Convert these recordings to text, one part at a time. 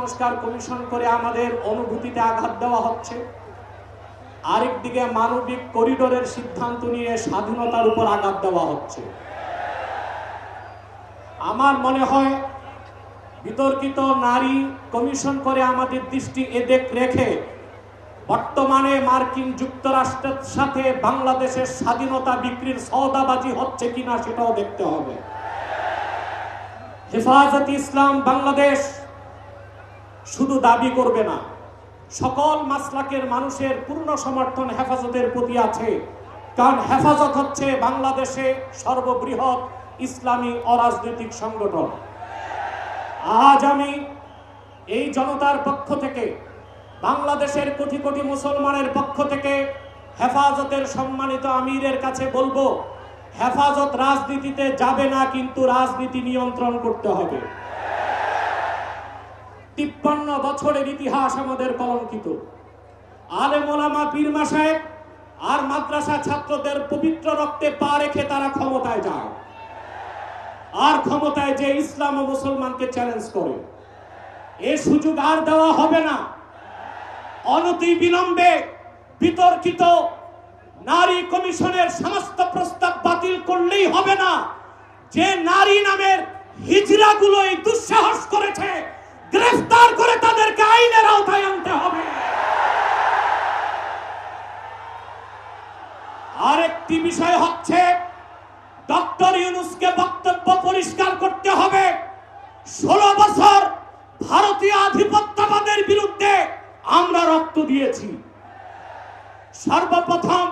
সংস্কার কমিশন করে আমাদের অনুভূতিতে আঘাত দেওয়া হচ্ছে, আরেকদিকে মানবিক করিডোরের সিদ্ধান্ত নিয়ে স্বাধীনতার উপর আঘাত দেওয়া হচ্ছে। আমার মনে হয় বিতর্কিত নারী কমিশন করে আমাদের দৃষ্টি এদিক রেখে বর্তমানে মার্কিন যুক্তরাষ্ট্রের সাথে বাংলাদেশের স্বাধীনতা বিক্রির সওদাবাজি হচ্ছে কিনা সেটাও দেখতে হবে। হেফাজতে ইসলাম বাংলাদেশ শুধু দাবি করবে না, সকল মাসলাকের মানুষের পূর্ণ সমর্থন হেফাজতের প্রতি আছে, কারণ হেফাজত হচ্ছে বাংলাদেশে সর্ববৃহৎ ইসলামী অরাজনৈতিক সংগঠন। আজ আমি এই জনতার পক্ষ থেকে, বাংলাদেশের কোটি কোটি মুসলমানের পক্ষ থেকে হেফাজতের সম্মানিত আমিরের কাছে বলবো, হেফাজত রাজনীতিতে যাবে না, কিন্তু রাজনীতি নিয়ন্ত্রণ করতে হবে। 53 বছরের ইতিহাস আমাদের কলঙ্কিত। আলেম ওলামা পীর মাশায়েখ আর মাদ্রাসা ছাত্রদের পবিত্র রক্তে পা রেখে তারা ক্ষমতায় যায়, আর ক্ষমতায় যে ইসলাম ও মুসলমানকে চ্যালেঞ্জ করে। এই সুযোগ আর দেওয়া হবে না। অনতি বিলম্বে বিতর্কিত নারী কমিশনের সমস্ত প্রস্তাব বাতিল করলেই হবে না। যে নারী নামের হিজড়াগুলো এই দুঃসাহস করেছে, গ্রেফতার করে তাদেরকে আইনের আওতায় আনতে হবে। আরেকটি বিষয় হচ্ছে, ডক্টর ইউনূসকে বক্তব্য পরিষ্কার করতে হবে। 16 বছর ভারতীয় আধিপত্যবাদের বিরুদ্ধে আমরা রক্ত দিয়েছি। সর্বপ্রথম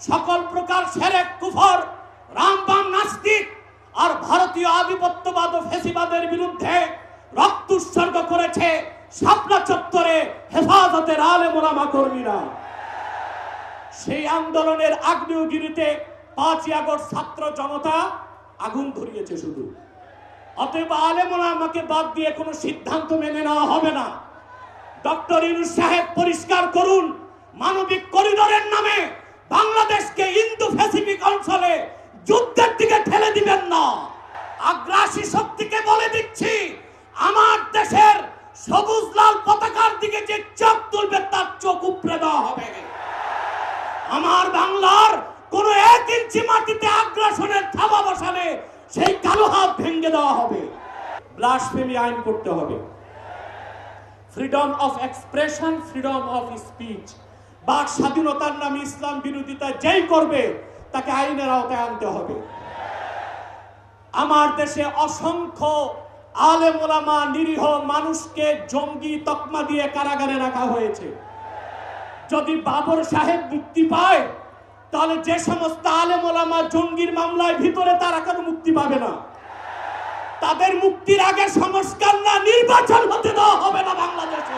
সকল প্রকার শিরক, কুফর, রামবাম, নাস্তিক আর ভারতীয় আধিপত্যবাদ ও ফ্যাসিবাদের বিরুদ্ধে রক্ত উৎসর্গ করেছে শাপলা চত্বরে হেফাজতের আলেম ওলামা কর্মীরা। সেই আন্দোলনের আগ্নেয়গিরিতে 5ই আগস্ট ছাত্র জনতা আগুন ধরিয়েছে শুধু। অতএব আলেম ওলামাকে বাদ দিয়ে কোনো সিদ্ধান্ত মেনে নেওয়া হবে না। ডক্টর ইউনূস সাহেব পরিষ্কার করুন, মানবিক করিডোরের নামে বাংলাদেশকে ইন্দো প্যাসিফিক অঞ্চলে যুদ্ধের দিকে ঠেলে দিবেন না। আগ্রাসী শক্তিকে বলে দিচ্ছি, আমার দেশের সবুজ লাল পতাকার দিকে যে চোখ তুলবে তার চোখ উপড়ে দেওয়া হবে। আমার বাংলার কোন 1 ইঞ্চি মাটিতে আগ্রাসনের থাবা বসালে সেই কালো হাত ভেঙে দেওয়া হবে। ব্লাসফেমি আইন করতে হবে। Freedom of expression, freedom of speech, বাক স্বাধীনতার নামে ইসলাম বিরোধিতা যেই করবে তাকে আইনের আওতায় আনতে হবে। আমার দেশে অসংখ্য আলেম ওলামা, নিরীহ মানুষকে জঙ্গি তকমা দিয়ে কারাগারে রাখা হয়েছে। যদি বাবর সাহেব মুক্তি পায়, তাহলে যে সমস্ত আলেম ওলামা জঙ্গির মামলায় ভিতরে, তারা কেন মুক্তি পাবে না? তাদের মুক্তির আগে সংস্কার না নির্বাচন হতে দেওয়া হবে না বাংলাদেশে।